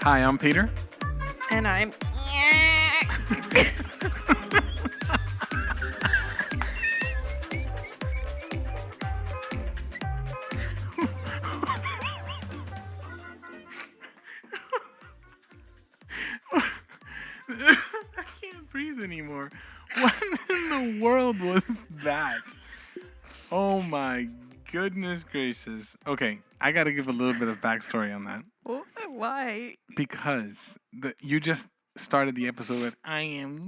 Hi, I'm Peter. And I'm... I can't breathe anymore. What in the world was that? Oh my goodness gracious. Okay, I got to give a little bit of backstory on that. Why? Because you just started the episode with, I am...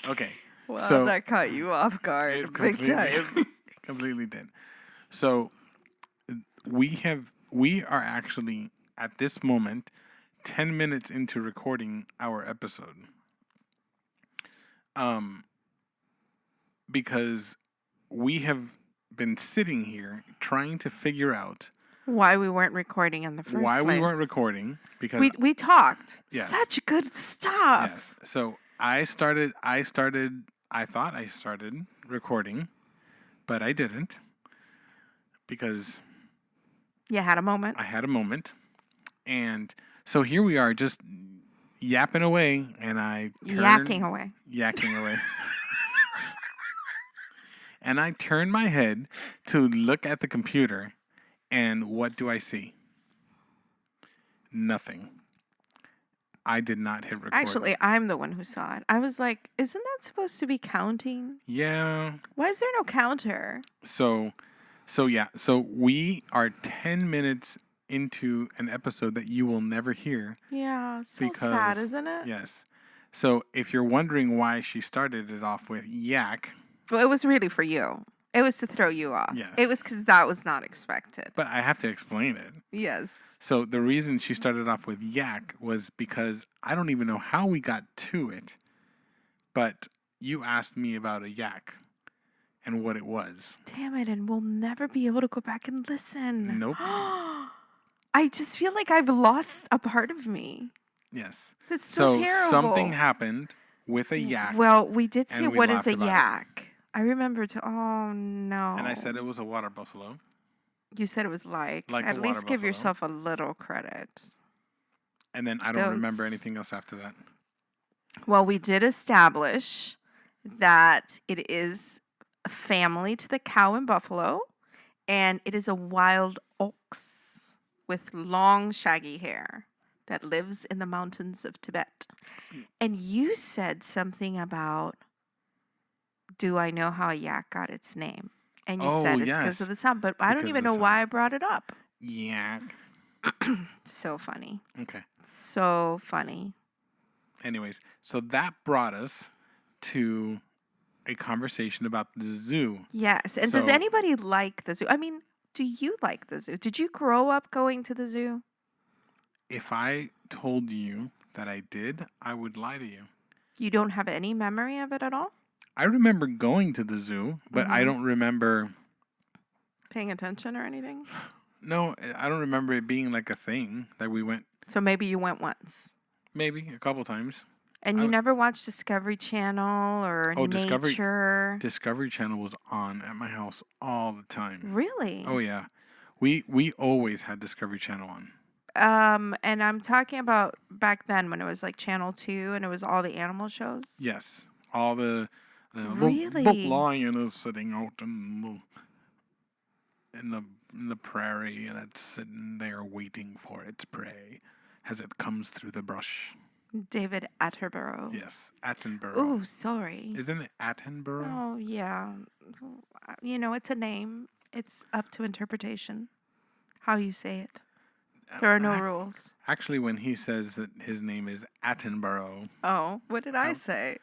Okay. Wow, so that caught you off guard big time. Completely did. So we are actually at this moment 10 minutes into recording our episode. Because we have been sitting here trying to figure out Why we weren't recording in the first place. why we weren't recording, because we talked. Yes. Such good stuff. yes. So I thought I started recording, but I didn't, because You had a moment. I had a moment. And so here we are, just yapping away, and I Yakking away. Yakking away. And I turn my head to look at the computer, and what do I see? Nothing. I did not hit record. Actually, I'm the one who saw it. I was like, isn't that supposed to be counting? Yeah. Why is there no counter? So we are 10 minutes into an episode that you will never hear. Yeah, so sad, isn't it? Yes. So if you're wondering why she started it off with yak. Well, it was really for you. It was to throw you off. Yes. It was because that was not expected. But I have to explain it. Yes. So the reason she started off with yak was because I don't even know how we got to it, but you asked me about a yak and what it was. Damn it, and we'll never be able to go back and listen. Nope. I just feel like I've lost a part of me. Yes. That's so terrible. Something happened with a yak. Well, we did say, and we what is a laughed about yak? I remember oh no. And I said it was a water buffalo. You said it was like a at least water give buffalo. yourself a little credit. And then I don't remember anything else after that. Well, we did establish that it is a family to the cow and buffalo, and it is a wild ox with long, shaggy hair that lives in the mountains of Tibet. And you said something about, do I know how a yak got its name? And you said it's because of the sound, but I don't even know why I brought it up. Yak. So funny. Okay. So funny. Anyways, so that brought us to a conversation about the zoo. Yes. And does anybody like the zoo? I mean, do you like the zoo? Did you grow up going to the zoo? If I told you that I did, I would lie to you. You don't have any memory of it at all? I remember going to the zoo, but I don't remember paying attention or anything. No, I don't remember it being like a thing that we went. So maybe you went once. Maybe a couple times. And you never watched Discovery Channel or Nature? Discovery Channel was on at my house all the time. Really? Oh yeah, we always had Discovery Channel on. And I'm talking about back then when it was like Channel 2 and it was all the animal shows. Yes, all the. Really? The lion is sitting out in the prairie, and it's sitting there waiting for its prey as it comes through the brush. David Attenborough. Yes, Attenborough. Oh, sorry. Isn't it Attenborough? Oh, yeah. You know, it's a name. It's up to interpretation. How you say it. There are no rules. Actually, when he says that his name is Attenborough. Oh, what did I say?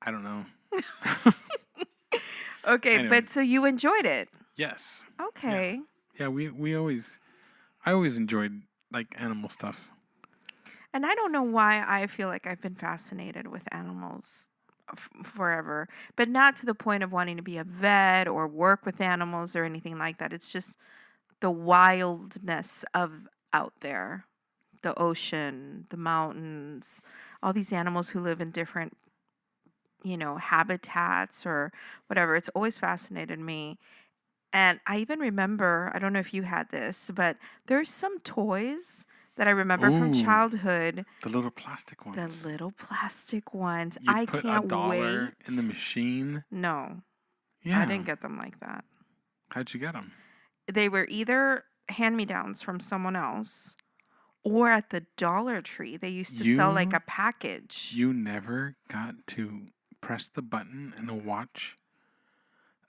I don't know. Okay, Anyways. but so you enjoyed it? Yes. Okay. Yeah, I always enjoyed like animal stuff. And I don't know why I feel like I've been fascinated with animals forever, but not to the point of wanting to be a vet or work with animals or anything like that. It's just the wildness of out there, the ocean, the mountains, all these animals who live in different, habitats or whatever. It's always fascinated me. And I even remember, I don't know if you had this, but there's some toys that I remember from Ooh, childhood, the little plastic the ones. little plastic ones. You'd I put a can't dollar in the wait. machine. No, I Yeah. didn't get them like that. How'd you get them? They were either hand-me-downs from someone else or at the Dollar Tree. They used to sell like a You package. you never got to press the button and watch.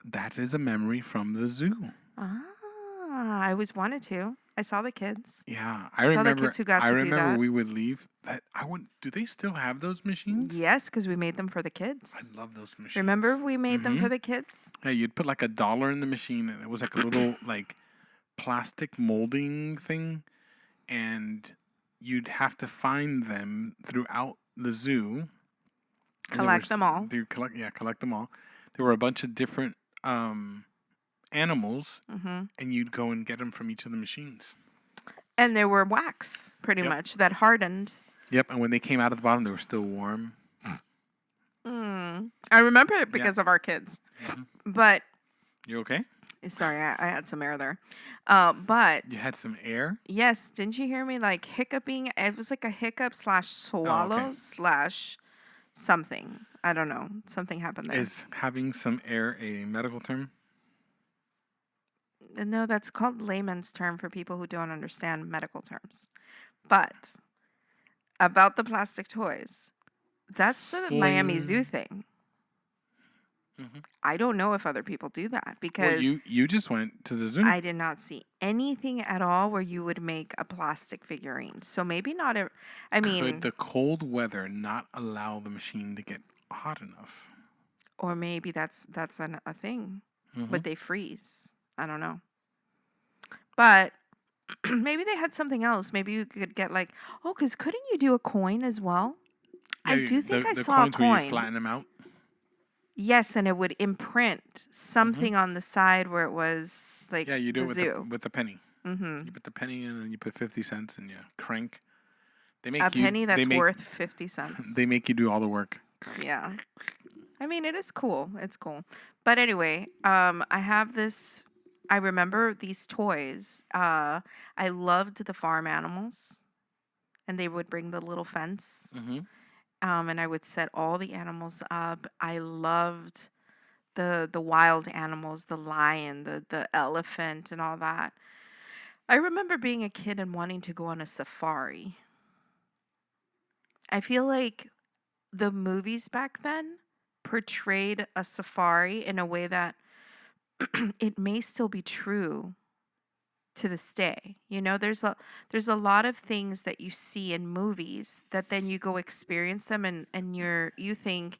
That is a memory from the zoo. Ah, I always wanted to. I saw the kids. Yeah, I saw the kids who got I to do remember that. we would leave. That I would. Do they still have those machines? Yes, because we made them for the kids. I love those machines. Remember we made them Mm-hmm. for the kids? Yeah, you'd put like a dollar in the machine, and it was like a little like plastic molding thing, and you'd have to find them throughout the zoo. Collect them all. Collect them all. There were a bunch of different animals, Mm-hmm. and you'd go and get them from each of the machines. And they were wax, pretty Yep. much, that hardened. Yep, and when they came out of the bottom, they were still warm. I remember it because of our kids. But, You okay? sorry, I had some air there. But, You had some air? yes, didn't you hear me like hiccuping? It was like a hiccup slash swallow slash something. I don't know. Something happened there. Is having some air a medical term? No, that's called layman's term for people who don't understand medical terms. But about the plastic toys, that's the Miami Zoo thing. I don't know if other people do that Well, because you just went to the zoo. I did not see anything at all where you would make a plastic figurine. So maybe not. I mean, Could the cold weather not allow the machine to get hot enough? or maybe that's a thing. Would they freeze? I don't know. But maybe they had something else. Maybe you could get like, oh, because couldn't you do a coin as well? Yeah, I do think I the saw a coins where you coin. flatten them out. Yes, and it would imprint something on the side where it was like Yeah, you do the it zoo. with the penny. Mm-hmm. You put the penny in, and you put 50 cents, and you crank. They make A you, penny that's they make, worth 50 cents. They make you do all the work. Yeah. I mean, it is cool. It's cool. But anyway, I have this. I remember these toys. I loved the farm animals, and they would bring the little fence. Mm-hmm. And I would set all the animals up. I loved the wild animals, the lion, the elephant, and all that. I remember being a kid and wanting to go on a safari. I feel like the movies back then portrayed a safari in a way that it may still be true to this day. You know, there's a lot of things that you see in movies that then you go experience them and you think,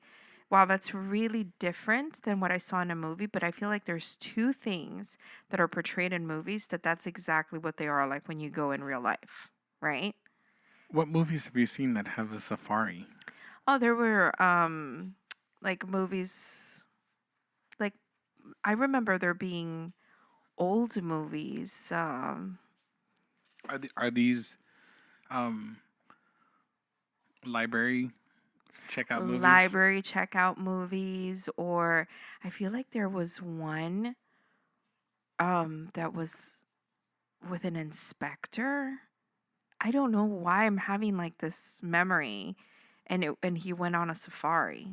wow, that's really different than what I saw in a movie. But I feel like there's two things that are portrayed in movies that's exactly what they are like when you go in real life, right? What movies have you seen that have a safari? Oh, there were like movies, like I remember there being old movies. Are these library checkout movies? Library checkout movies, or I feel like there was one that was with an inspector. I don't know why I'm having like this memory, and he went on a safari.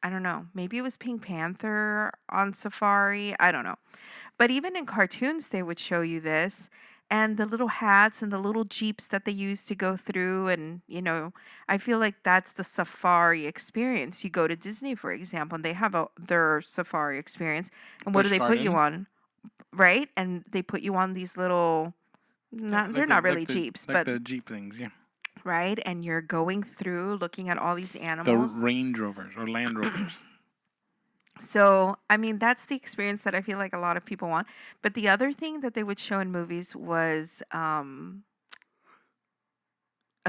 I don't know. Maybe it was Pink Panther on safari. I don't know. But even in cartoons, they would show you this and the little hats and the little jeeps that they used to go through. And, you know, I feel like that's the safari experience. You go to Disney, for example, and they have their safari experience. And what Busch do they put you Gardens? on? Right? And they put you on these little, they're not really jeeps, like but, the Jeep things, yeah. right? And you're going through looking at all these The animals. Range Rovers or Land Rovers. So, I mean, that's the experience that I feel like a lot of people want. But the other thing that they would show in movies was a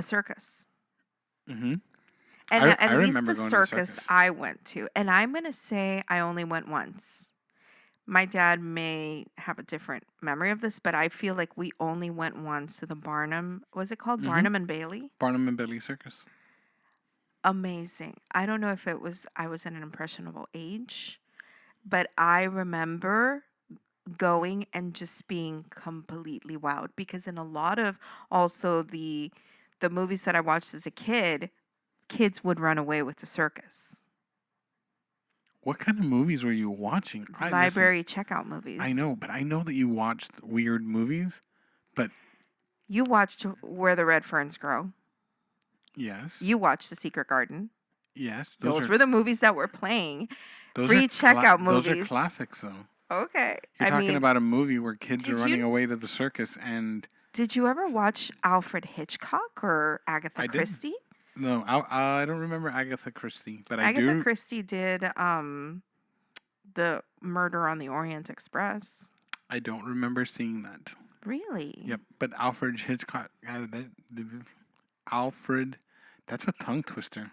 circus. Mm-hmm. And I at least remember the going to the circus circus. I went to. And I'm going to say I only went once. My dad may have a different memory of this, but I feel like we only went once to the Barnum. Was it called Barnum and Bailey? Barnum and Bailey Circus. Amazing. I don't know if I was in an impressionable age, but I remember going and just being completely wowed, because in a lot of also the movies that I watched as a kid, kids would run away with the circus. What kind of movies were you watching? Library checkout movies. I know, but I know that you watched weird movies, but You watched Where the Red Ferns Grow. yes. You watched The Secret Garden. Yes. Those were the movies that were playing. Those Free checkout Those movies. are classics, though. Okay. You're talking about a movie where kids are running you- away to the circus, and Did you ever watch Alfred Hitchcock or Agatha Christie? No, I don't remember Agatha Christie, but Agatha Christie did the Murder on the Orient Express. I don't remember seeing that. Really? Yep, but Alfred Hitchcock, Alfred, that's a tongue twister.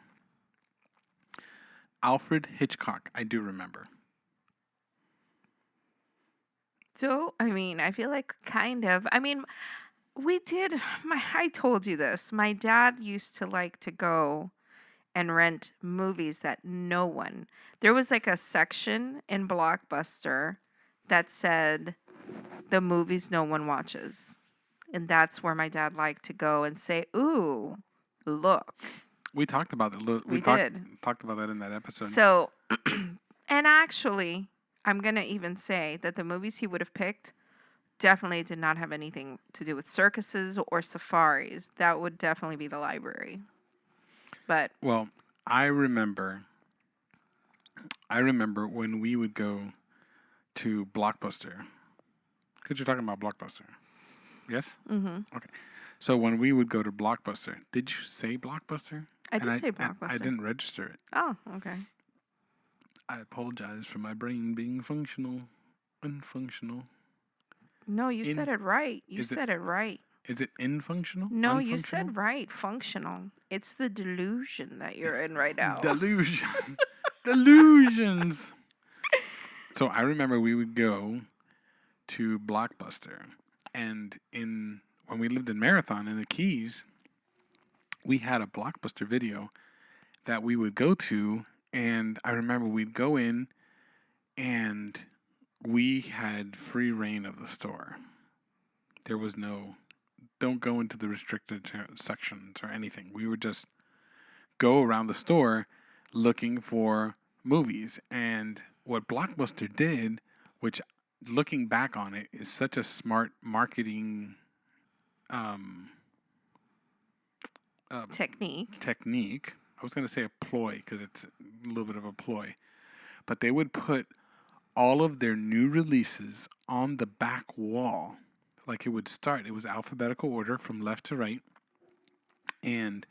Alfred Hitchcock, I do remember. So, I mean, I feel like kind of. I mean, I told you this. My dad used to like to go and rent movies that no one. There was like a section in Blockbuster that said the movies no one watches. And that's where my dad liked to go and say, "Ooh, look." We talked about that. We did. Talked about that in that episode. So, and actually, I'm going to even say that the movies he would have picked definitely did not have anything to do with circuses or safaris. That would definitely be the library. But well, I remember when we would go to Blockbuster. Because you're talking about Blockbuster. Yes? Mm-hmm. Okay. So when we would go to Blockbuster, did you say Blockbuster? I did say Blockbuster. I didn't register it. Oh, okay. I apologize for my brain being unfunctional. No, you said it right. You said it right. Is it infunctional? No, you said right. Functional. It's the delusion that you're in right now. Delusion. Delusions. So I remember we would go to Blockbuster, and when we lived in Marathon in the Keys, we had a Blockbuster video that we would go to, and I remember we'd go in, and we had free reign of the store. There was no, don't go into the restricted sections or anything. We would just go around the store looking for movies. And what Blockbuster did, which looking back on it is such a smart marketing technique. I was going to say a ploy because it's a little bit of a ploy. But they would put all of their new releases on the back wall. Like it was alphabetical order from left to right. And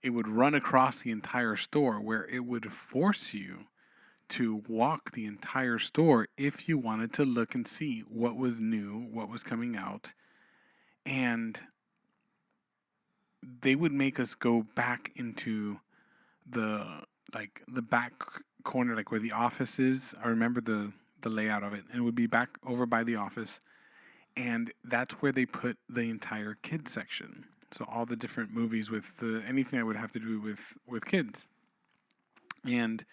it would run across the entire store where it would force you to walk the entire store if you wanted to look and see what was new, what was coming out. And they would make us go back into the back corner, like where the office is. I remember the layout of it. And it would be back over by the office. And that's where they put the entire kids section. So all the different movies with anything that would have to do with kids. And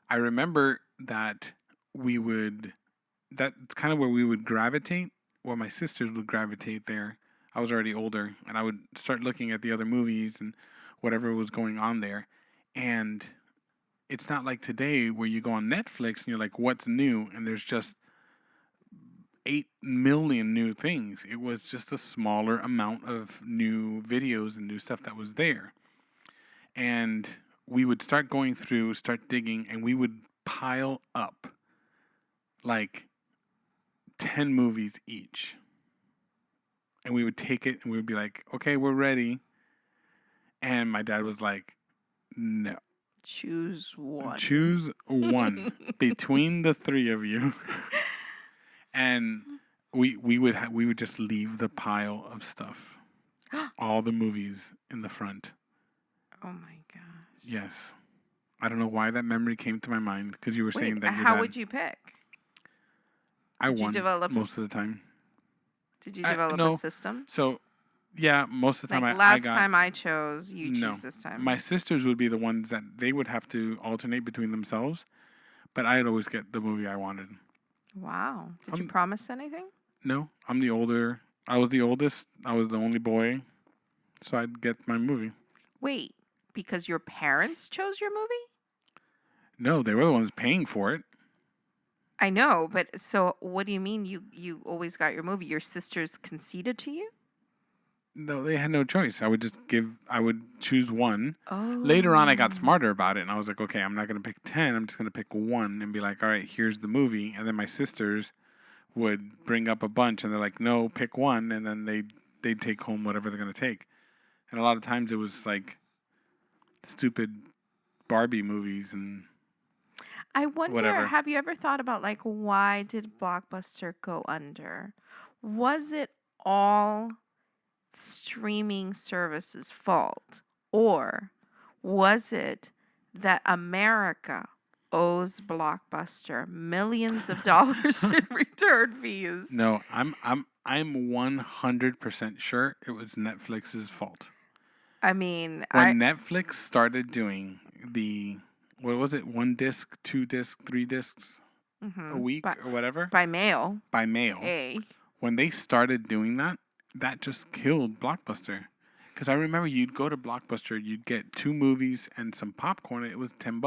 I remember that that's kind of where we would gravitate. Well, my sisters would gravitate there. I was already older, and I would start looking at the other movies and whatever was going on there. And it's not like today where you go on Netflix and you're like, what's new? And there's just 8 million new things. It was just a smaller amount of new videos and new stuff that was there. And we would start going through, start digging, and we would pile up like 10 movies each. And we would take it and we would be like, okay, we're ready. And my dad was like, no. Choose one. Choose one between the three of you. And we would just leave the pile of stuff. All the movies in the front. Oh my gosh. Yes. I don't know why that memory came to my mind because you were saying that your how dad, would you pick? I won most of the time. Did you develop a system? So, yeah, most of the time like last time I chose, you choose this time. My sisters would be the ones that they would have to alternate between themselves, but I'd always get the movie I wanted. Wow. Did you promise anything? No, I'm the older. I was the oldest. I was the only boy, so I'd get my movie. Wait, because your parents chose your movie? No, they were the ones paying for it. I know, but so what do you mean you always got your movie? Your sisters conceded to you? No, they had no choice. I would choose one. Oh. Later on, I got smarter about it, and I was like, okay, I'm not going to pick 10. I'm just going to pick one and be like, all right, here's the movie. And then my sisters would bring up a bunch, and they're like, no, pick one. And then they'd take home whatever they're going to take. And a lot of times it was like stupid Barbie movies and I wonder, whatever. have you ever thought about like why did Blockbuster go under? Was it all streaming services' fault? Or was it that America owes Blockbuster millions of dollars in return fees? No, I'm 100% sure it was Netflix's fault. I mean, When Netflix started doing the, what was it, 1 disc, 2 disc, 3 discs a week or whatever? by mail. By mail. Hey. When they started doing that, that just killed Blockbuster. Because I remember you'd go to Blockbuster, you'd get 2 movies and some popcorn, and it was $10.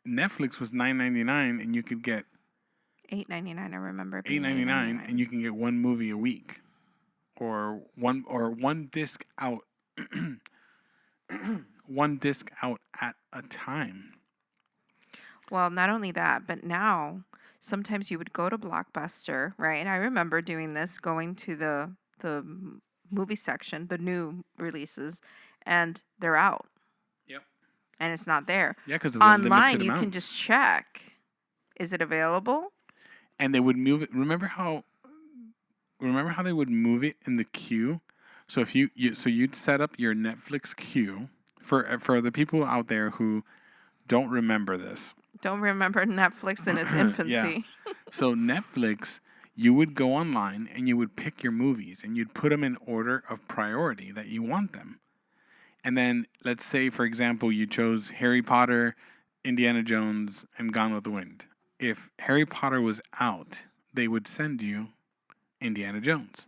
Netflix was $9.99, and you could get $8.99. I remember. $8.99, and you can get 1 movie a week, or one disc out, 1 disc out at a time. Well, not only that, but now sometimes you would go to Blockbuster, right? And I remember doing this, going to the movie section, the new releases, and they're out. Yep. And it's not there. Yeah, because of the online limited you can amounts. just check. Is it available? And they would move it. Remember how they would move it in the queue? So if you'd set up your Netflix queue for the people out there who don't remember this. Don't remember Netflix in its infancy. Yeah. So Netflix, you would go online and you would pick your movies and you'd put them in order of priority that you want them. And then let's say, for example, you chose Harry Potter, Indiana Jones, and Gone with the Wind. If Harry Potter was out, they would send you Indiana Jones.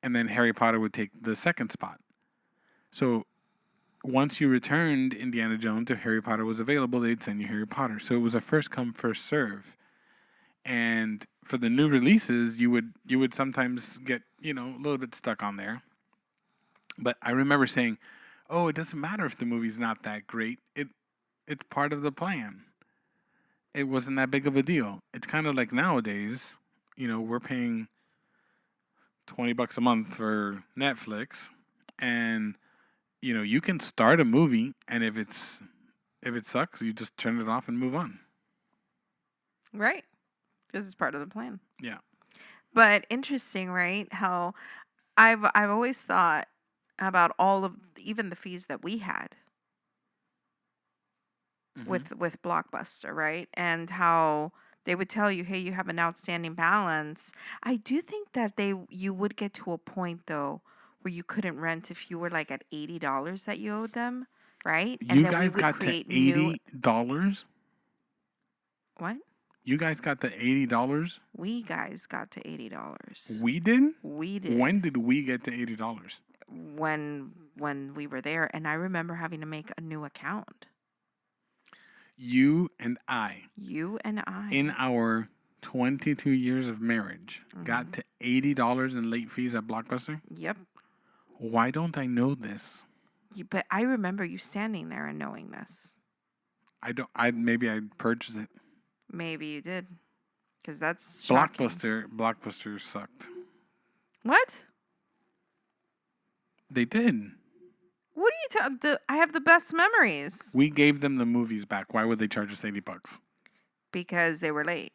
And then Harry Potter would take the second spot. So once you returned Indiana Jones, if Harry Potter was available, they'd send you Harry Potter. So it was a first come, first serve. And for the new releases, you would sometimes get, a little bit stuck on there. But I remember saying, oh, it doesn't matter if the movie's not that great. It's part of the plan. It wasn't that big of a deal. It's kind of like nowadays, we're paying $20 a month for Netflix, and you can start a movie, and if it sucks, you just turn it off and move on. Right. This is part of the plan. Yeah. But interesting, right? How I've always thought about all of even the fees that we had with Blockbuster, right? And how they would tell you, hey, you have an outstanding balance. I do think that you would get to a point though where you couldn't rent if you were like at $80 that you owed them, right? And You then guys got to $80? What? You guys got to $80? We guys got to $80. We did? We did. When did we get to $80? When we were there, and I remember having to make a new account. You and I. In our 22 years of marriage, got to $80 in late fees at Blockbuster? Yep. Why don't I know this? But I remember you standing there and knowing this. Maybe I purchased it. Maybe you did. Because that's shocking. Blockbuster sucked. What? They did. What are you talking? I have the best memories. We gave them the movies back. Why would they charge us $80? Because they were late.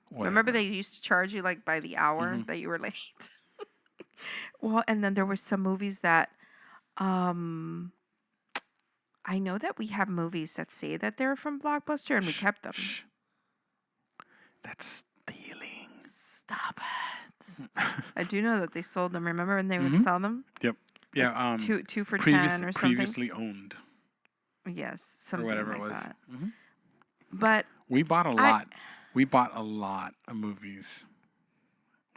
Whatever. Remember they used to charge you like by the hour that you were late? Well, and then there were some movies that I know that we have movies that say that they're from Blockbuster and we kept them. Shh. That's stealing. Stop it. I do know that they sold them. Remember when they would sell them? Yep. Yeah. Like two for $10 or something. Previously owned. Yes, something or whatever like it was. that. But We bought a lot. We bought a lot of movies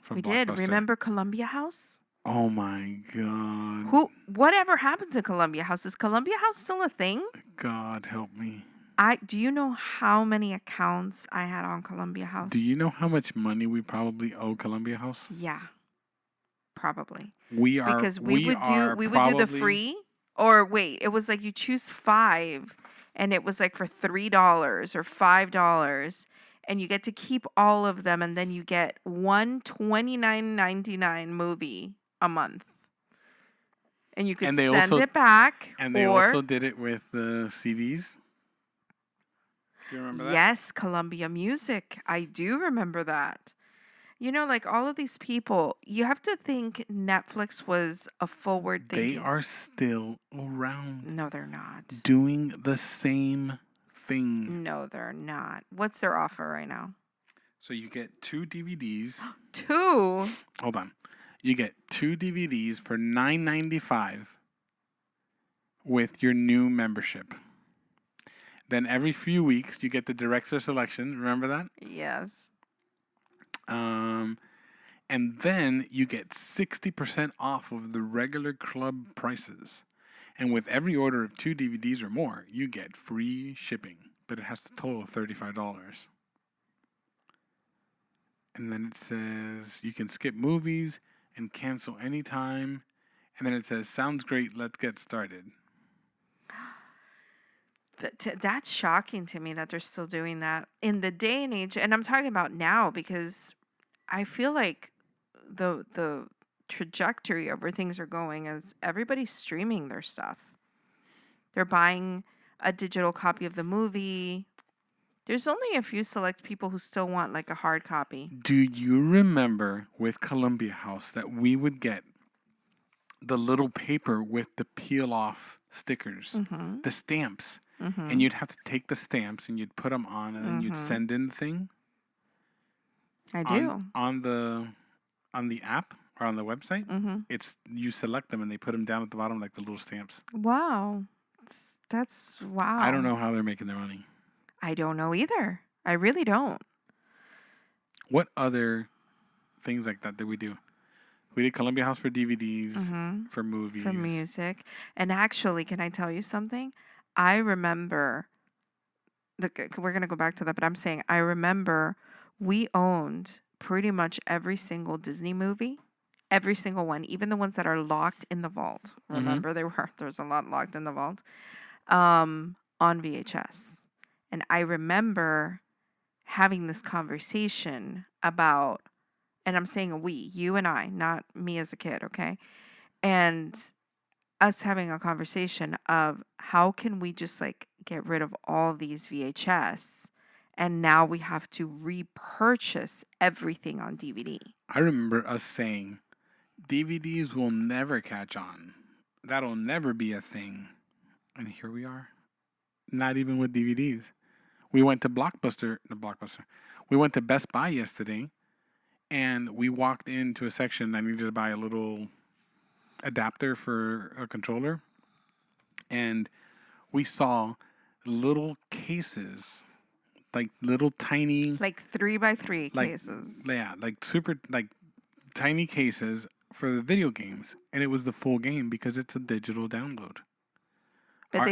from we Blockbuster. did. Remember Columbia House? Oh my God. Whatever happened to Columbia House? Is Columbia House still a thing? God help me. Do you know how many accounts I had on Columbia House? Do you know how much money we probably owe Columbia House? Yeah. Probably. Because we would do the free, or wait, it was like you choose 5 and it was like for $3 or $5 and you get to keep all of them, and then you get one $29.99 movie a month. And you could send it back. And they also did it with the CDs. Do you remember that? Yes, Columbia Music. I do remember that. You know, like all of these people, you have to think Netflix was a forward thinking. They are still around. No, they're not. Doing the same thing. No, they're not. What's their offer right now? So you get 2 DVDs. 2? Hold on. You get 2 DVDs for $9.95 with your new membership. Then every few weeks you get the director selection. Remember that? Yes. And then you get 60% off of the regular club prices. And with every order of 2 DVDs or more, you get free shipping. But it has to total $35. And then it says you can skip movies and cancel anytime. And then it says, sounds great, let's get started. That's shocking to me that they're still doing that in the day and age. And I'm talking about now because I feel like the trajectory of where things are going is everybody's streaming their stuff. They're buying a digital copy of the movie. There's only a few select people who still want like a hard copy. Do you remember with Columbia House that we would get the little paper with the peel off stickers, the stamps, and you'd have to take the stamps and you'd put them on and then you'd send in the thing? I do. On the app or on the website, it's you select them and they put them down at the bottom like the little stamps. Wow. That's wow. I don't know how they're making their money. I don't know either. I really don't. What other things like that did we do? We did Columbia House for DVDs, for movies. For music. And actually, can I tell you something? I remember, we're going to go back to that, but I'm saying I remember we owned pretty much every single Disney movie, every single one, even the ones that are locked in the vault. Remember, there was a lot locked in the vault, on VHS. And I remember having this conversation about, and I'm saying we, you and I, not me as a kid, okay? And us having a conversation of how can we just like get rid of all these VHS and now we have to repurchase everything on DVD. I remember us saying DVDs will never catch on. That'll never be a thing. And here we are. Not even with DVDs. We went to We went to Best Buy yesterday and we walked into a section. I needed to buy a little adapter for a controller. And we saw little cases, like little tiny, like 3x3 cases. Yeah, like super, like tiny cases for the video games. And it was the full game because it's a digital download. But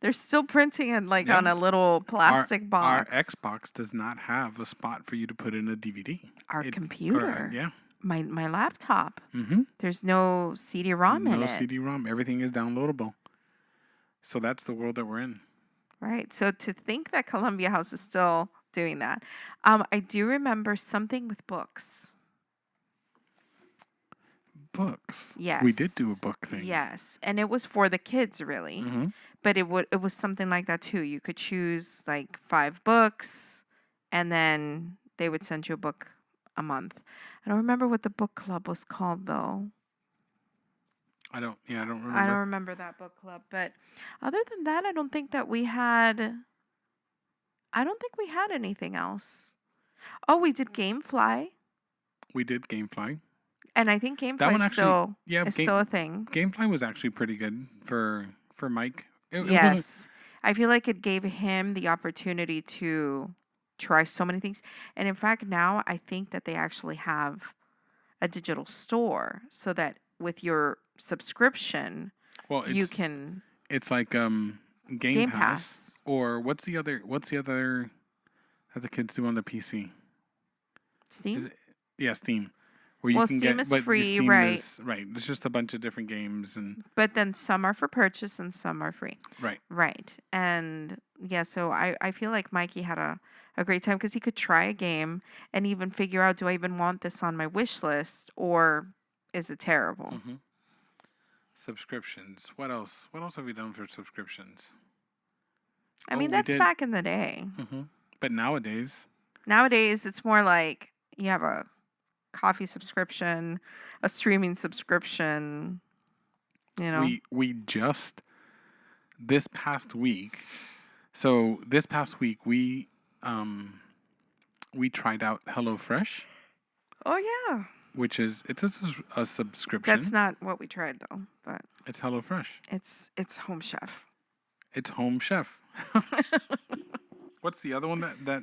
they're still printing it like on a little plastic box. Our Xbox does not have a spot for you to put in a DVD. Our computer. Yeah. My laptop. There's no CD-ROM in it. No CD-ROM. Everything is downloadable. So that's the world that we're in. Right. So to think that Columbia House is still doing that. I do remember something with books. Books? Yes. We did do a book thing. Yes. And it was for the kids, really. But it was something like that, too. You could choose like 5 books, and then they would send you a book a month. I don't remember what the book club was called, though. I don't remember. I don't remember that book club. But other than that, I don't think we had anything else. Oh, we did Gamefly. We did Gamefly. And I think Gamefly is still a thing. Gamefly was actually pretty good for Mike. Yes. I feel like it gave him the opportunity to try so many things. And in fact, now I think that they actually have a digital store so that with your subscription, Well, you can it's like Game Game Pass, Pass. or what's the other that the kids do on the PC? Steam. Is it Steam, where you Well, can Steam get is but free, Steam right? is right. It's just a bunch of different games and But then some are for purchase and some are free. right. Right. And yeah, so I feel like Mikey had a great time because he could try a game and even figure out, do I even want this on my wish list or is it terrible? Mm-hmm. Subscriptions. What else? What else have we done for subscriptions? I mean, that's back in the day. Mm-hmm. But nowadays, It's more like you have a coffee subscription, a streaming subscription, you know. we just this past week. So this past week we tried out HelloFresh, Oh yeah. which is it's a subscription. That's not what we tried though, but It's HelloFresh. it's Home Chef. It's Home Chef. What's the other one that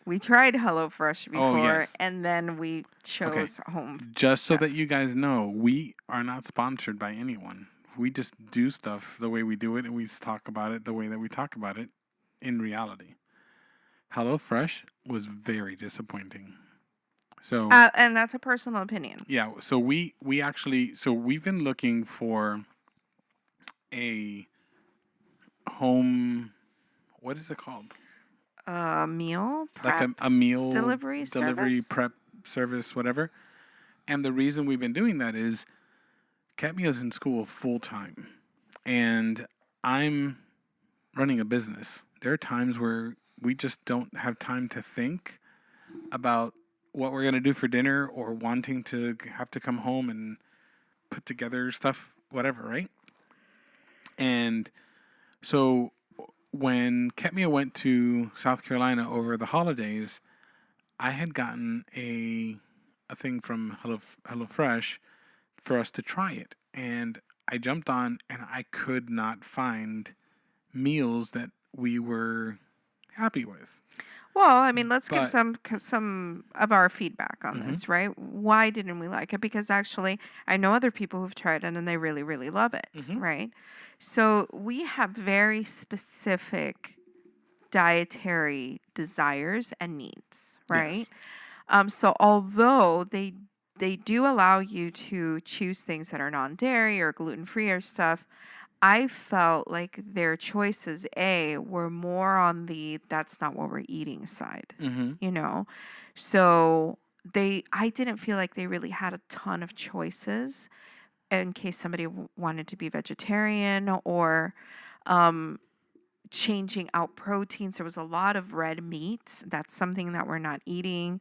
We tried HelloFresh before, yes. and then we chose Home. Just so that you guys know, we are not sponsored by anyone. We just do stuff the way we do it, and we just talk about it the way that we talk about it in reality. HelloFresh was very disappointing. So And that's a personal opinion. yeah, so we've been looking for a home. What is it called? Meal prep, Like a meal delivery service? prep service, whatever. And the reason we've been doing that is Katmia's in school full time, and I'm running a business. There are times where we just don't have time to think about what we're gonna do for dinner or wanting to have to come home and put together stuff, whatever, right? And so when Katmia went to South Carolina over the holidays, I had gotten a thing from HelloFresh for us to try it. And I jumped on and I could not find meals that we were happy with. Well, I mean, let's give But- some of our feedback on this, right? Why didn't we like it? Because actually, I know other people who've tried it and they really, really love it, right? So we have very specific dietary desires and needs, right? Yes. So although they do allow you to choose things that are non-dairy or gluten-free or stuff, I felt like their choices, were more on the that's not what we're eating side, you know? So I didn't feel like they really had a ton of choices in case somebody wanted to be vegetarian or changing out proteins. There was a lot of red meats. That's something that we're not eating.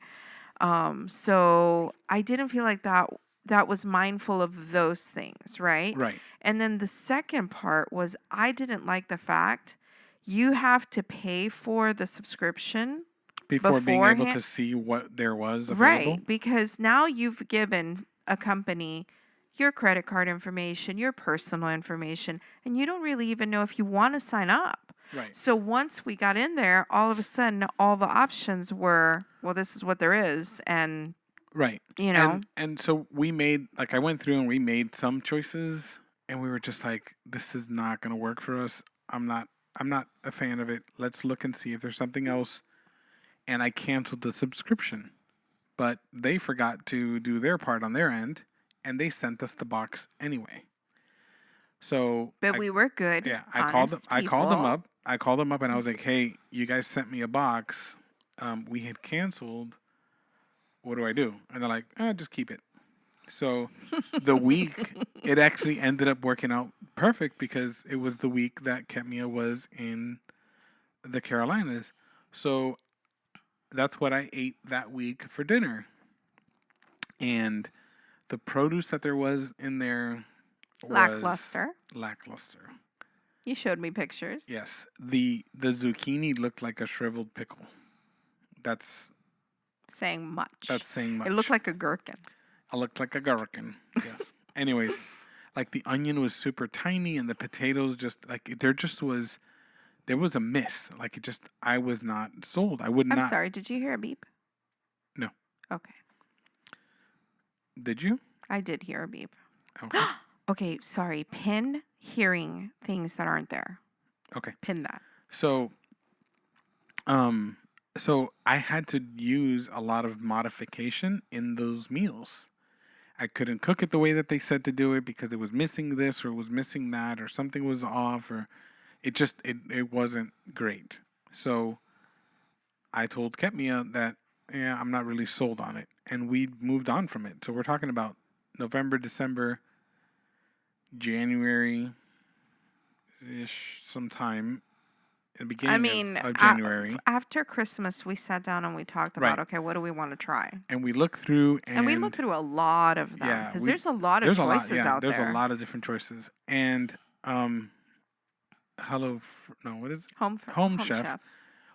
So I didn't feel like that was mindful of those things, right? Right. And then the second part was I didn't like the fact you have to pay for the subscription Before being able beforehand. to see what there was available. Right, because now you've given a company your credit card information, your personal information, and you don't really even know if you want to sign up. Right. So once we got in there, all of a sudden, all the options were, well, this is what there is, and Right. you know. And so we made, like, I went through and we made some choices, and we were just like, this is not going to work for us. I'm not a fan of it. Let's look and see if there's something else. And I canceled the subscription. But they forgot to do their part on their end, and they sent us the box anyway. So But we were good. yeah, I called them up. I called them up and I was like, "Hey, you guys sent me a box. We had canceled. What do I do?" And they're like, "Just keep it." So the week, it actually ended up working out perfect because it was the week that Katmia was in the Carolinas. So that's what I ate that week for dinner. And the produce that there was in there was lackluster. You showed me pictures. Yes. The zucchini looked like a shriveled pickle. That's saying much. That's saying much. It looked like a gherkin. I looked like a gherkin. Yes. Anyways, like the onion was super tiny and the potatoes just like there just was there was a miss. Like, I was not sold. I would I'm not. sorry. Did you hear a beep? No. Okay. Did you? I did hear a beep. Okay. Okay, sorry. Pin hearing things that aren't there. Okay. Pin that. So, so I had to use a lot of modification in those meals. I couldn't cook it the way that they said to do it because it was missing this or it was missing that or something was off or it wasn't great. So I told Ketmia that I'm not really sold on it, and we moved on from it. So we're talking about November, December, January ish, sometime in the beginning of January. After Christmas, we sat down and we talked about, okay, what do we want to try? And we looked through, and we looked through a lot of them because there's a lot of choices out there. There's a lot of different choices, and what is it? Home Chef.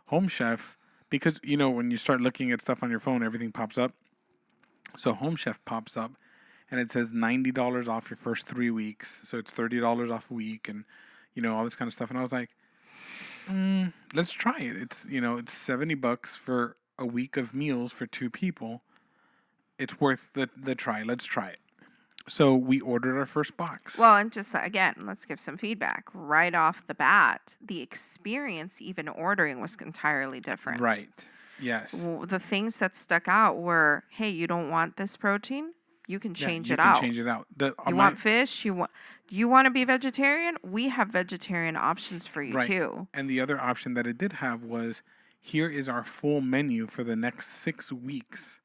Home Chef, because when you start looking at stuff on your phone, everything pops up. So Home Chef pops up, and it says $90 off your first 3 weeks. So it's $30 off a week, and all this kind of stuff. And I was like, let's try it. It's it's $70 for a week of meals for 2 people. It's worth the try. Let's try it. So we ordered our first box. Well, and just again, let's give some feedback right off the bat. The experience, even ordering, was entirely different. Right. Yes. The things that stuck out were, hey, you don't want this protein? You can change it out. You can change it out. You want fish? Do you want to be vegetarian? We have vegetarian options for you too. And the other option that it did have was, here is our full menu for the next 6 weeks.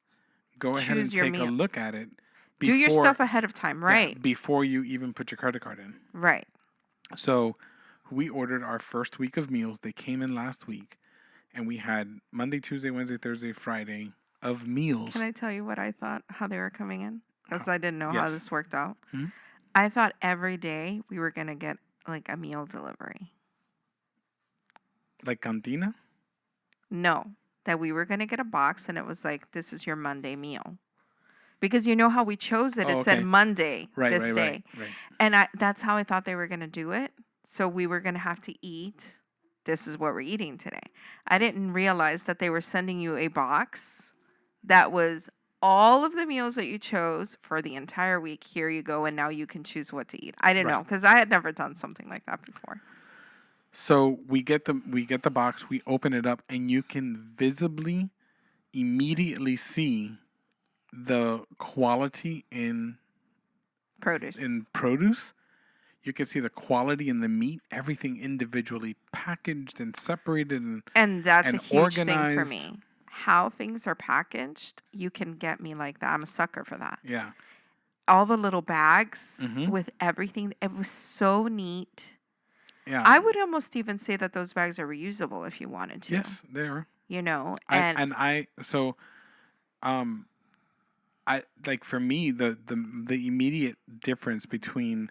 Go ahead and take a look at it. Do your stuff ahead of time, right? Yeah, before you even put your credit card in. Right. So we ordered our first week of meals. They came in last week. And we had Monday, Tuesday, Wednesday, Thursday, Friday of meals. Can I tell you what I thought, how they were coming in? Because I didn't know Yes. how this worked out. Hmm? I thought every day we were going to get like a meal delivery. Like cantina? No, that we were going to get a box and it was like, this is your Monday meal. Because you know how we chose it? It said Monday this day. Right. And that's how I thought they were going to do it. So we were going to have to eat. This is what we're eating today. I didn't realize that they were sending you a box that was all of the meals that you chose for the entire week. Here you go, and now you can choose what to eat. I didn't know because I had never done something like that before. So we get the box, we open it up, and you can visibly, immediately see the quality in produce. You can see the quality in the meat, everything individually packaged and separated and that's a huge organized. Thing for me. How things are packaged, you can get me like that. I'm a sucker for that. Yeah. All the little bags with everything. It was so neat. Yeah. I would almost even say that those bags are reusable if you wanted to. Yes, they are. I like, for me, the immediate difference between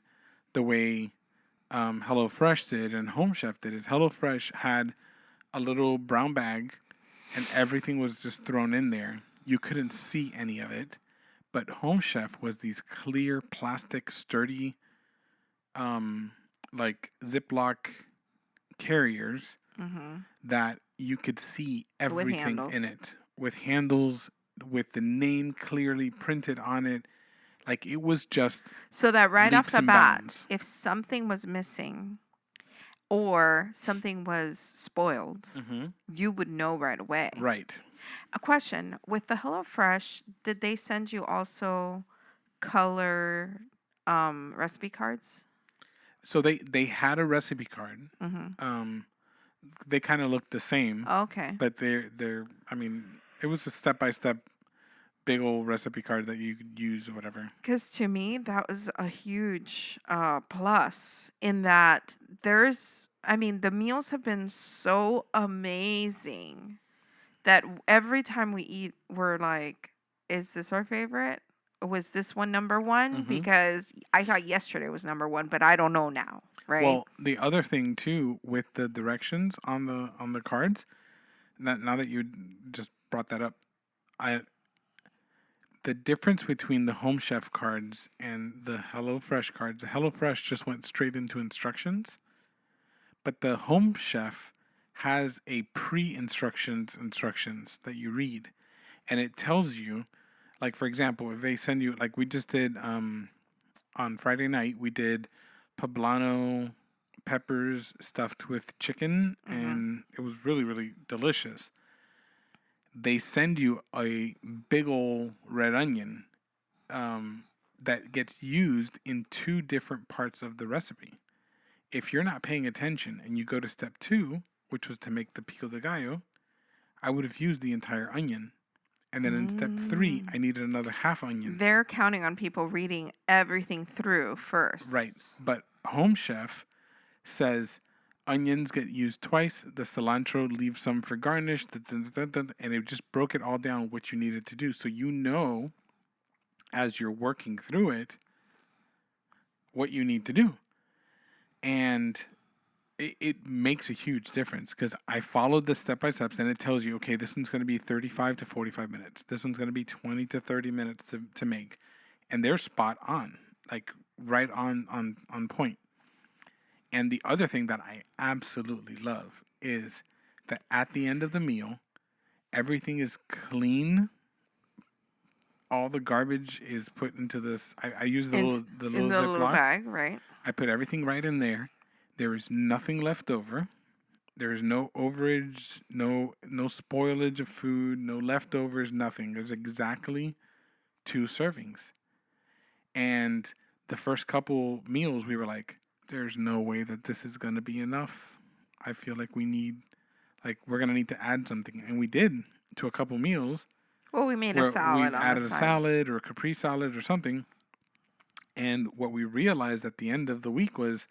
the way HelloFresh did and Home Chef did is HelloFresh had a little brown bag and everything was just thrown in there. You couldn't see any of it. But Home Chef was these clear, plastic, sturdy, like Ziploc carriers that you could see everything in it. With handles, with the name clearly printed on it. Like, it was just so that right off the bat, bounds. If something was missing or something was spoiled, you would know right away. Right. A question. With the HelloFresh, did they send you also color recipe cards? So they had a recipe card. They kind of looked the same. Okay. But they're I mean, it was a step-by-step big old recipe card that you could use or whatever. Because to me, that was a huge plus in that the meals have been so amazing that every time we eat, we're like, is this our favorite? Was this one number one? Because I thought yesterday was number one, but I don't know now, right? Well, the other thing too with the directions on the cards, now that you just brought that up, the difference between the Home Chef cards and the HelloFresh cards, the HelloFresh just went straight into instructions, But the Home Chef has a instructions that you read, and it tells you, like for example, if they send you, like we just did on Friday night, we did poblano peppers stuffed with chicken, and it was really, really delicious. They send you a big ol' red onion that gets used in 2 different parts of the recipe. If you're not paying attention and you go to step 2, which was to make the pico de gallo, I would have used the entire onion. And then in step 3, I needed another half onion. They're counting on people reading everything through first. Right. But Home Chef says onions get used twice. The cilantro leaves some for garnish. And it just broke it all down what you needed to do. So you know, as you're working through it, what you need to do. And it makes a huge difference because I followed the step-by-steps, and it tells you, okay, this one's going to be 35 to 45 minutes. This one's going to be 20 to 30 minutes to make. And they're spot on, like right on point. And the other thing that I absolutely love is that at the end of the meal, everything is clean. All the garbage is put into this. I use the little Ziplocs. Bag, right? I put everything right in there. There is nothing left over. There is no overage, no spoilage of food, no leftovers, nothing. There's exactly 2 servings. And the first couple meals, we were like, there's no way that this is going to be enough. I feel like we're going to need to add something. And we did to a couple meals. Well, we made a salad. We added a salad or a Capri salad or something. And what we realized at the end of the week was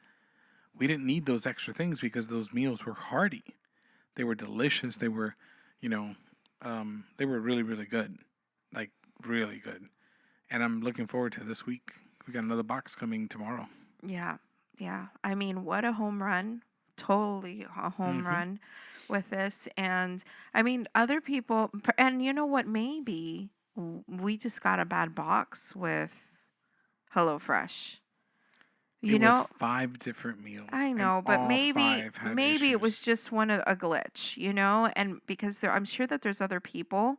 we didn't need those extra things because those meals were hearty. They were delicious. They were, they were really, really good. Like, really good. And I'm looking forward to this week. We got another box coming tomorrow. Yeah. Yeah. I mean, what a home run. Totally a home run with this. And I mean, other people, and you know what, maybe we just got a bad box with HelloFresh. It was 5 different meals. I know, but maybe issues. It was just a glitch, and because I'm sure that there's other people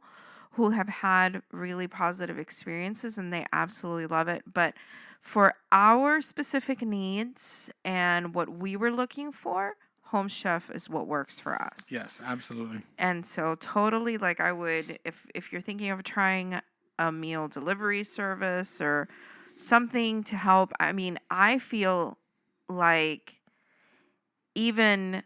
who have had really positive experiences and they absolutely love it. But for our specific needs and what we were looking for, Home Chef is what works for us. Yes, absolutely. And so totally, like I would, if you're thinking of trying a meal delivery service or something to help, I mean, I feel like even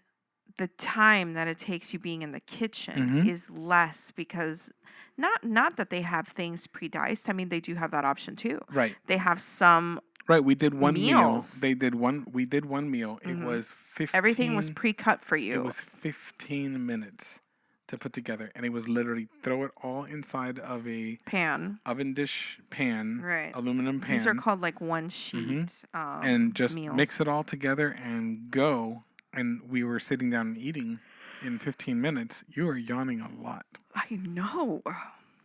the time that it takes you being in the kitchen is less because not that they have things pre-diced. I mean, they do have that option too. Right. They have some Right, we did one meals. meal. We did one meal. It was 15. Everything was pre-cut for you. It was 15 minutes to put together, and it was literally throw it all inside of a oven dish pan, right? Aluminum pan. These are called like one sheet, and just meals. Mix it all together and go. And we were sitting down and eating in 15 minutes. You are yawning a lot. I know.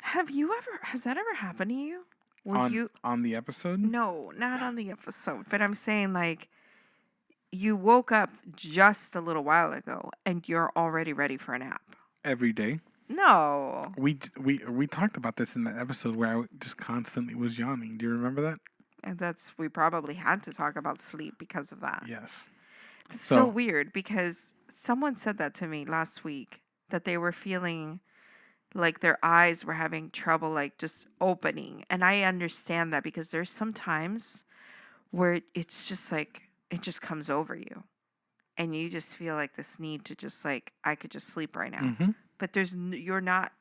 Has that ever happened to you? On the episode? No, not on the episode. But I'm saying, like, you woke up just a little while ago and you're already ready for a nap. Every day? No. We talked about this in the episode where I just constantly was yawning. Do you remember that? And we probably had to talk about sleep because of that. Yes. It's so weird because someone said that to me last week, that they were feeling like their eyes were having trouble, like just opening. And I understand that because there's some times where it's just like, it just comes over you. And you just feel like this need to just like, I could just sleep right now. But you're not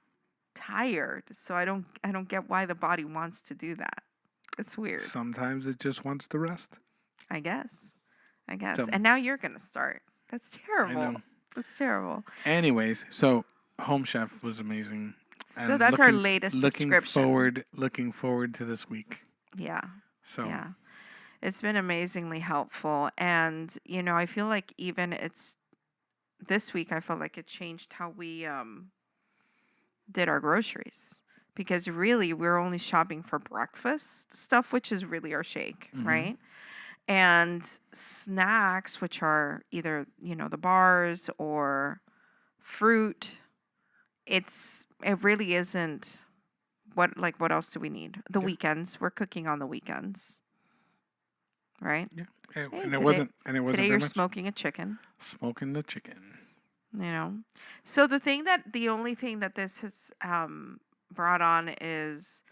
tired. So I don't get why the body wants to do that. It's weird. Sometimes it just wants to rest. I guess. And now you're going to start. That's terrible. I know. That's terrible. Anyways, so Home Chef was amazing. So that's our latest subscription. Looking forward to this week. Yeah. So yeah. It's been amazingly helpful. And, I feel like even this week, I felt like it changed how we did our groceries. Because really, we're only shopping for breakfast stuff, which is really our shake, right? And snacks, which are either, the bars or fruit, it really isn't what else do we need? The Yeah. weekends, we're cooking on the weekends, right? Yeah. Hey, And it today, wasn't today very you're much. smoking a chicken, Smoking the chicken. So the only thing that this has brought on is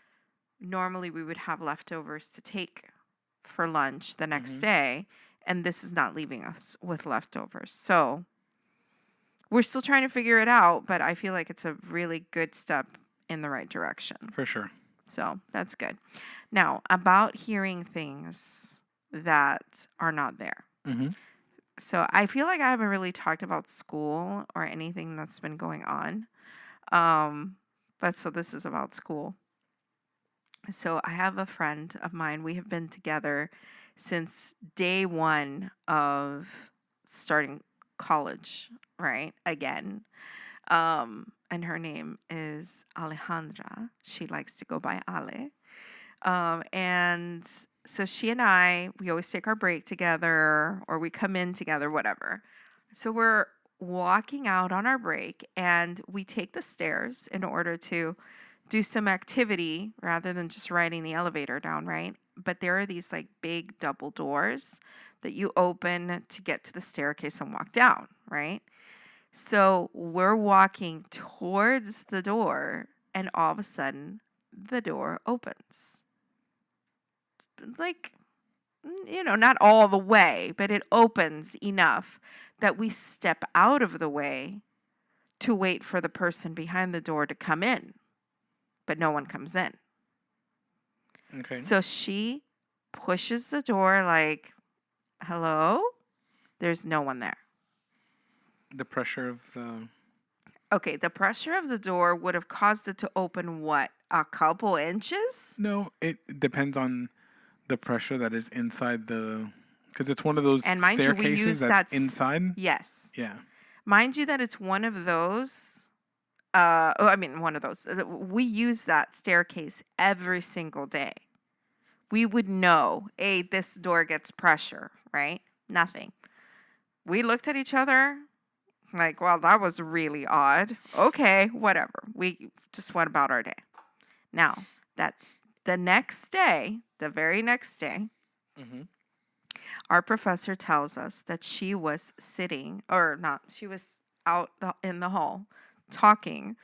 normally we would have leftovers to take for lunch the next day, and this is not leaving us with leftovers. So we're still trying to figure it out, but I feel like it's a really good step in the right direction. For sure. So that's good. Now, about hearing things that are not there. Mm-hmm. So I feel like I haven't really talked about school or anything that's been going on. But so this is about school. So I have a friend of mine. We have been together since day one of starting college, right? Again. And her name is Alejandra. She likes to go by Ale. And so she and we always take our break together or we come in together, whatever. So we're walking out on our break and we take the stairs in order to do some activity rather than just riding the elevator down, right? But there are these like big double doors that you open to get to the staircase and walk down, right? So we're walking towards the door and all of a sudden the door opens. Like, not all the way, but it opens enough that we step out of the way to wait for the person behind the door to come in. But no one comes in. Okay. So she pushes the door like, hello? There's no one there. The pressure of the... Okay, the pressure of the door would have caused it to open what? A couple inches? No, it depends on the pressure that is inside the... Because it's one of those And mind you, we staircases use that's inside. Yes. Yeah. Mind you that it's one of those... one of those. We use that staircase every single day. We would know, hey, this door gets pressure, right? Nothing. We looked at each other like, well, that was really odd. Okay, whatever. We just went about our day. Now, that's the next day, the very next day, our professor tells us that she was she was out in the hall talking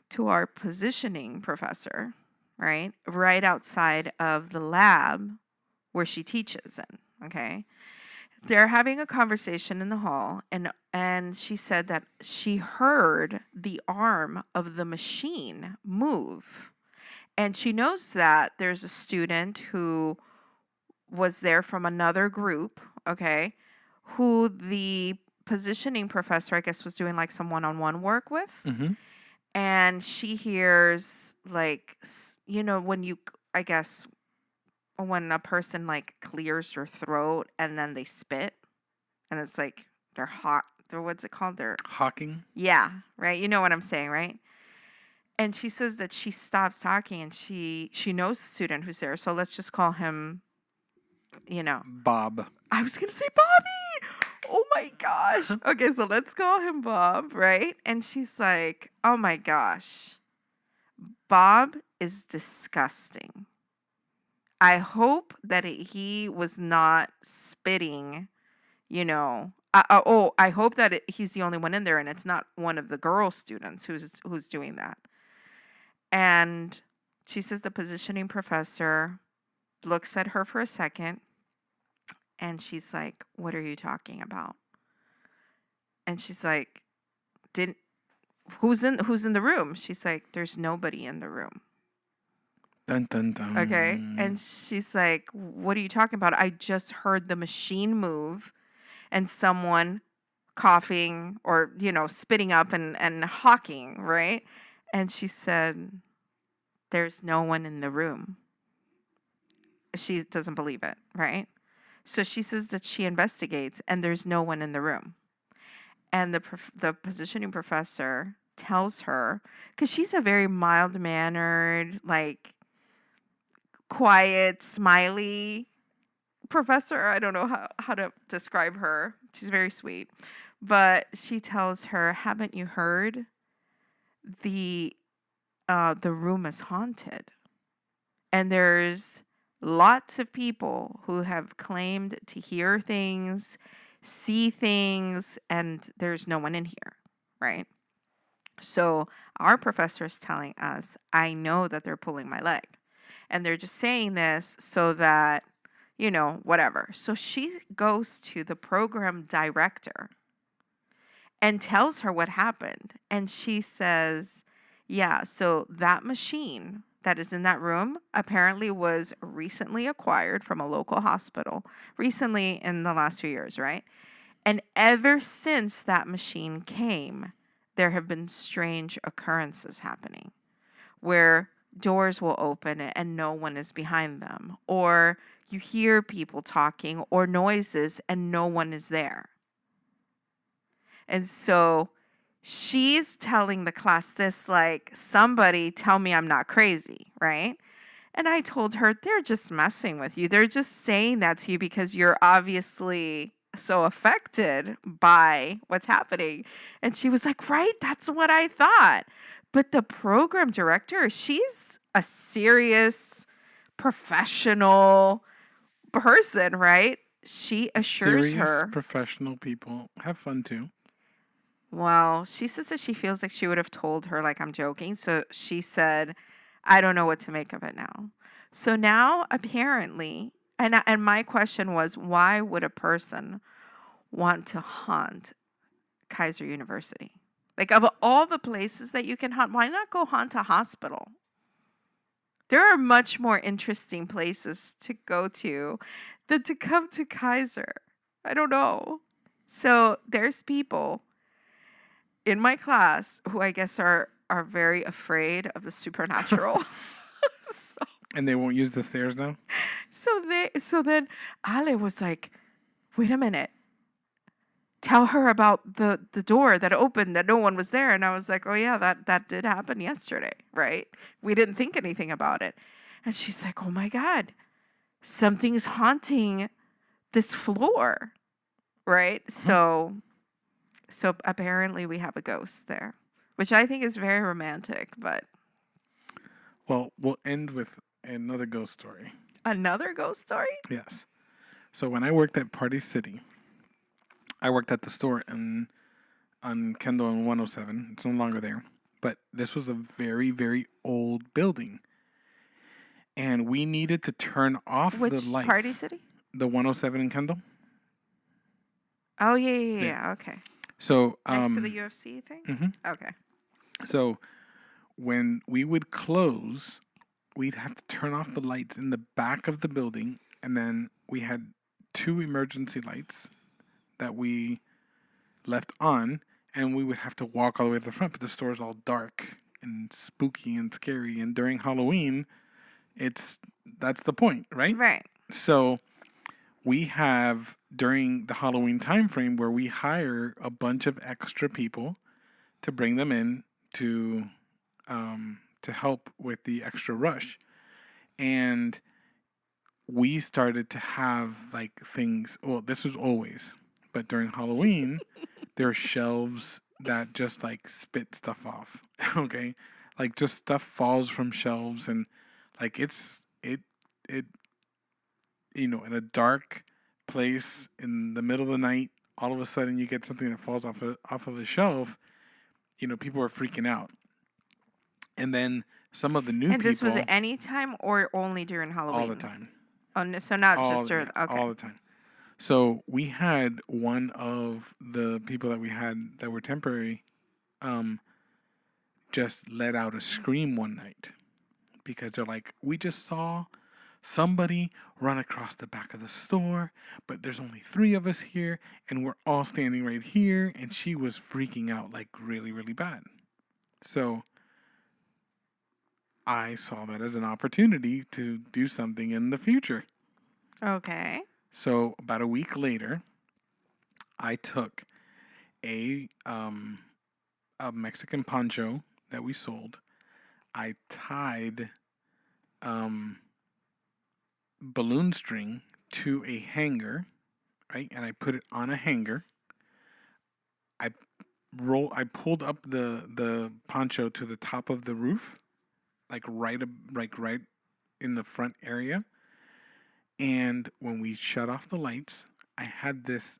to our positioning professor, right? Right outside of the lab where she teaches in, okay? They're having a conversation in the hall, and she said that she heard the arm of the machine move. And she knows that there's a student who was there from another group, okay, who the positioning professor, I guess, was doing like some one-on-one work with. Mm-hmm. And she hears like, when you, I guess, when a person like clears their throat and then they spit and it's like they're hot. What's it called? They're Hawking. Yeah, right. You know what I'm saying, right? And she says that she stops talking and she knows the student who's there. So let's just call him, Bob. I was going to say Bobby. Oh my gosh. Okay, so let's call him Bob, right? And she's like, oh my gosh. Bob is disgusting. I hope that he was not spitting, I hope that he's the only one in there and it's not one of the girl students who's doing that. And she says the positioning professor looks at her for a second and she's like, what are you talking about? And she's like, who's in the room? She's like, there's nobody in the room. Dun, dun, dun. Okay. And she's like, what are you talking about? I just heard the machine move and someone coughing or, spitting up and hawking, right? And she said, there's no one in the room. She doesn't believe it, right? So she says that she investigates and there's no one in the room. And the positioning professor tells her, because she's a very mild-mannered, like, quiet, smiley professor, I don't know how to describe her. She's very sweet. But she tells her, haven't you heard? The room is haunted. And there's lots of people who have claimed to hear things, see things, and there's no one in here, right? So our professor is telling us, I know that they're pulling my leg. And they're just saying this so that, whatever. So she goes to the program director and tells her what happened. And she says, yeah, so that machine that is in that room apparently was recently acquired from a local hospital, recently in the last few years, right? And ever since that machine came, there have been strange occurrences happening where doors will open and no one is behind them, or you hear people talking or noises and no one is there. And so she's telling the class this, like, somebody tell me I'm not crazy, right? And I told her, they're just messing with you. They're just saying that to you because you're obviously so affected by what's happening. And she was like, right, that's what I thought. But the program director, she's a serious professional person, right? She assures Serious her. professional people have fun too. Well, she says that she feels like she would have told her, like, I'm joking. So she said, I don't know what to make of it now. So now, apparently, and my question was, why would a person want to haunt Kaiser University? Like, of all the places that you can haunt, why not go haunt a hospital? There are much more interesting places to go to than to come to Kaiser. I don't know. So there's people in my class who I guess are very afraid of the supernatural. And they won't use the stairs now? So then Ale was like, wait a minute. Tell her about the door that opened, that no one was there. And I was like, oh yeah, that did happen yesterday, right? We didn't think anything about it. And she's like, oh my God, something's haunting this floor, right? So apparently we have a ghost there, which I think is very romantic, but. Well, we'll end with another ghost story. Another ghost story? Yes. So when I worked at Party City, I worked at the store on Kendall and 107. It's no longer there. But this was a very, very old building. And we needed to turn off the lights. Which Party City? The 107 in Kendall. Oh, yeah. Okay. So next to the UFC thing? Mm-hmm. Okay. So when we would close, we'd have to turn off the lights in the back of the building. And then we had 2 emergency lights that we left on, and we would have to walk all the way to the front, but the store is all dark and spooky and scary. And during Halloween, that's the point, right? Right. So we have, during the Halloween time frame, where we hire a bunch of extra people to bring them in to help with the extra rush. And we started to have like things, well, this was always, but during Halloween, there are shelves that just like spit stuff off. Okay. Like just stuff falls from shelves, and like it in a dark place in the middle of the night, all of a sudden you get something that falls off of a shelf. People are freaking out. And then some of the new people. And this was at any time or only during Halloween? All the time. Oh, no, so not just during. Okay. All the time. So we had one of the people that we had that were temporary just let out a scream one night because they're like, we just saw somebody run across the back of the store, but there's only 3 of us here and we're all standing right here. And she was freaking out like really, really bad. So I saw that as an opportunity to do something in the future. Okay. So about a week later, I took a Mexican poncho that we sold. I tied balloon string to a hanger, right? And I put it on a hanger. I pulled up the poncho to the top of the roof, like right in the front area. And when we shut off the lights, I had this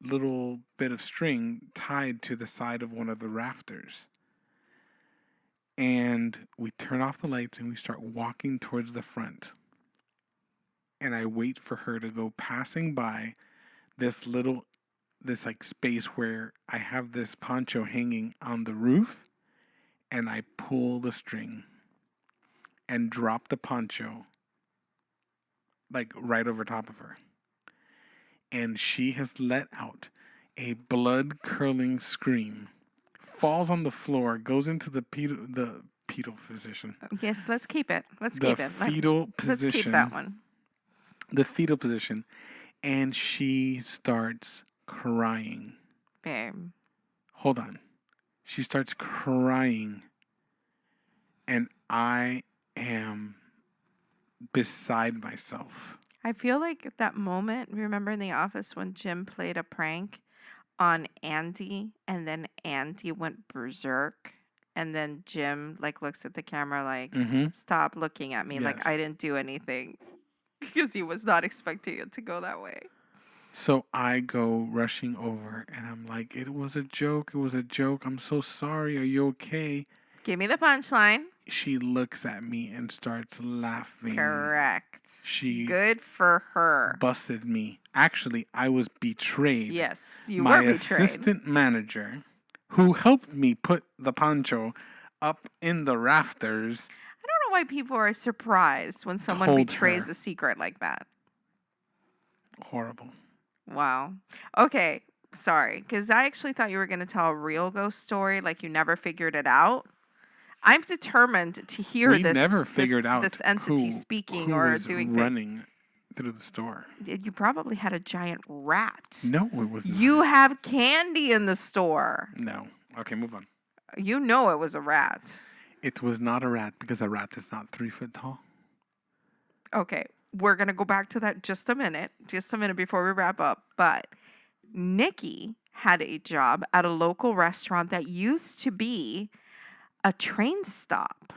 little bit of string tied to the side of one of the rafters. And we turn off the lights and we start walking towards the front. And I wait for her to go passing by this like space where I have this poncho hanging on the roof, and I pull the string and drop the poncho like right over top of her. And she has let out a blood-curdling scream, falls on the floor, goes into the fetal position. Yes, let's keep it. Let's keep that one. The fetal position. And she starts crying. Babe. Hold on. She starts crying. And I am beside myself. I feel like that moment, remember in The Office when Jim played a prank on Andy and then Andy went berserk and then Jim like looks at the camera like, stop looking at me like I didn't do anything because he was not expecting it to go that way. So I go rushing over and I'm like, it was a joke. It was a joke. I'm so sorry. Are you okay? Give me the punchline. She looks at me and starts laughing. Correct. She good for her. Busted me. Actually, I was betrayed. Yes, you were betrayed. My assistant manager, who helped me put the poncho up in the rafters. I don't know why people are surprised when someone betrays a secret like that. Horrible. Wow. Okay, sorry, because I actually thought you were going to tell a real ghost story, like you never figured it out. I'm determined to hear we never figured out this entity speaking or doing running through the store. You probably had a giant rat. No, it was not. You have candy in the store. No. Okay, move on. You know it was a rat. It was not a rat because a rat is not 3 foot tall. Okay, we're going to go back to that just a minute before we wrap up. But Nikki had a job at a local restaurant that used to be a train stop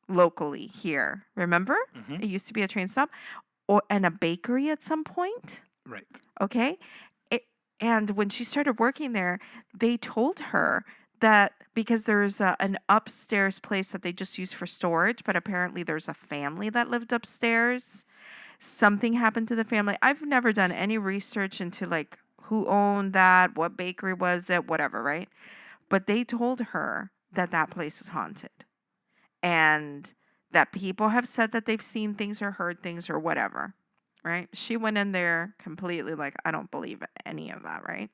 locally here. Remember? Mm-hmm. It used to be a train stop and a bakery at some point. Right. Okay. And when she started working there, they told her that because there's an upstairs place that they just use for storage, but apparently there's a family that lived upstairs. Something happened to the family. I've never done any research into like who owned that, what bakery was it, whatever, right? But they told her that place is haunted and that people have said that they've seen things or heard things or whatever, right? She went in there completely like, I don't believe any of that, right?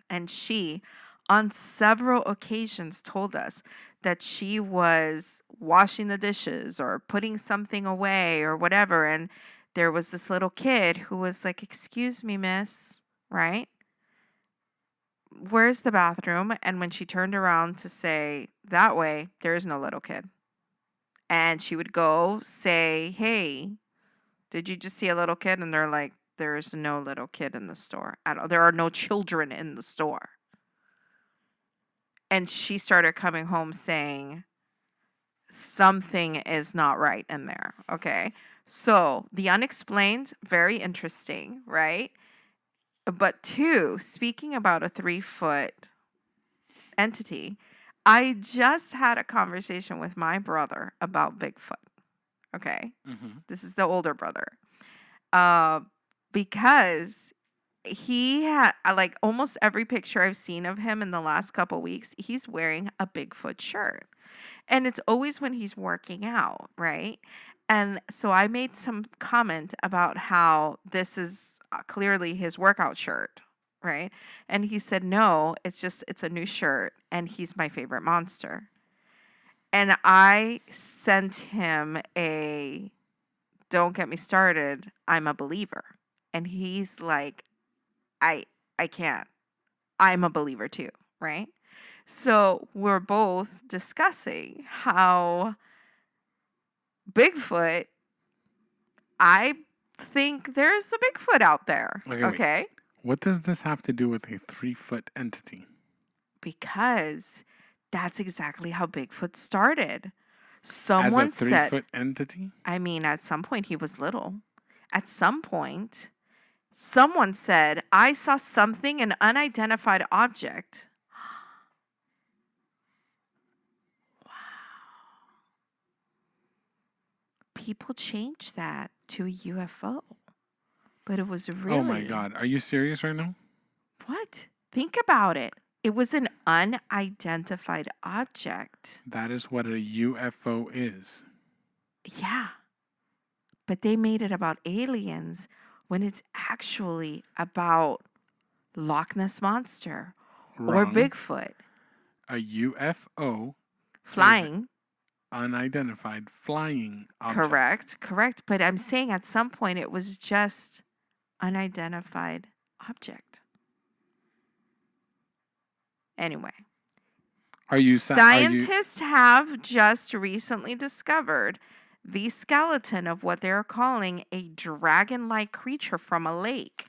And she, on several occasions, told us that she was washing the dishes or putting something away or whatever. And there was this little kid who was like, excuse me, miss, right? Where's the bathroom? And when she turned around to say that way, there's no little kid. And she would go say, hey, did you just see a little kid? And they're like, there's no little kid in the store at all. There are no children in the store. And she started coming home saying, something is not right in there. Okay. So the unexplained, very interesting, right? But 2, speaking about a 3-foot entity, I just had a conversation with my brother about Bigfoot. Okay. Mm-hmm. This is the older brother. Because he had, like, almost every picture I've seen of him in the last couple weeks, he's wearing a Bigfoot shirt. And it's always when he's working out, right? And so I made some comment about how this is clearly his workout shirt, right? And he said, no, it's a new shirt and he's my favorite monster. And I sent him a, don't get me started, I'm a believer. And he's like, I can't. I'm a believer too, right? So we're both discussing how Bigfoot, I think there's a Bigfoot out there. Okay. Wait. What does this have to do with a 3-foot entity? Because that's exactly how Bigfoot started. Someone As a 3-foot entity? I mean, at some point he was little. At some point, someone said, I saw something, an unidentified object. Wow. People changed that to a UFO. But it was really... Oh my God. Are you serious right now? What? Think about it. It was an unidentified object. That is what a UFO is. Yeah. But they made it about aliens when it's actually about Loch Ness Monster or Wrong. Bigfoot. A UFO. Flying. Unidentified flying object. Correct. But I'm saying at some point it was just unidentified object. Anyway. Scientists have just recently discovered the skeleton of what they're calling a dragon-like creature from a lake.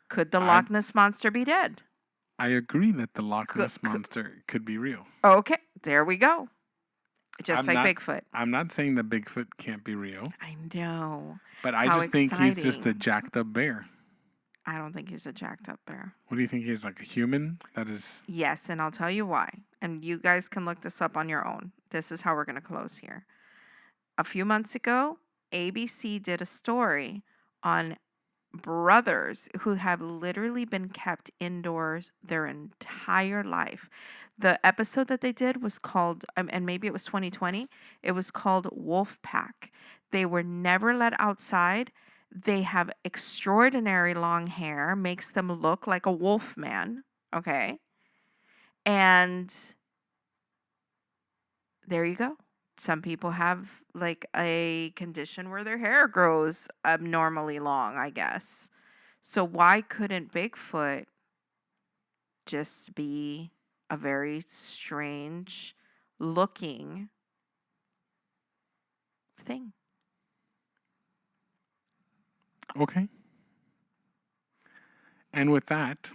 Could the Loch Ness Monster be dead? I agree that the Loch Ness Monster could be real. Okay, there we go. Just Bigfoot. I'm not saying that Bigfoot can't be real. I know. But I just think he's just a jacked up bear. I don't think he's a jacked up bear. What do you think he is? Like a human? That is... Yes, and I'll tell you why. And you guys can look this up on your own. This is how we're going to close here. A few months ago, ABC did a story on brothers who have literally been kept indoors their entire life. The episode that they did was called, and maybe it was 2020, it was called Wolf Pack. They were never let outside. They have extraordinary long hair, makes them look like a wolf man, okay? And there you go. Some people have like a condition where their hair grows abnormally long, I guess. So why couldn't Bigfoot just be a very strange looking thing? Okay. And with that,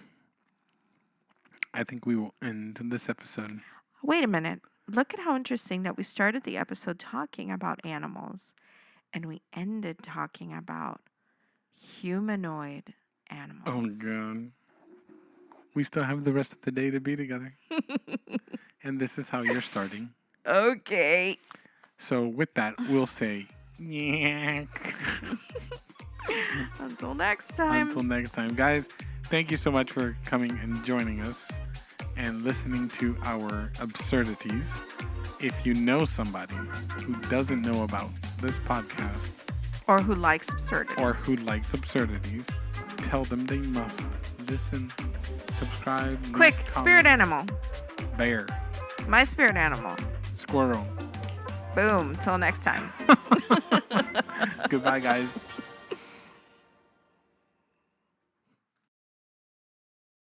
I think we will end this episode. Wait a minute. Look at how interesting that we started the episode talking about animals and we ended talking about humanoid animals. Oh, God. We still have the rest of the day to be together. And this is how you're starting. Okay. So with that, we'll say, yak. Until next time. Until next time. Guys, thank you so much for coming and joining us and listening to our absurdities. If you know somebody who doesn't know about this podcast, or who likes absurdities, tell them they must listen, subscribe. Quick, spirit animal. Bear. My spirit animal. Squirrel. Boom. Till next time. Goodbye, guys.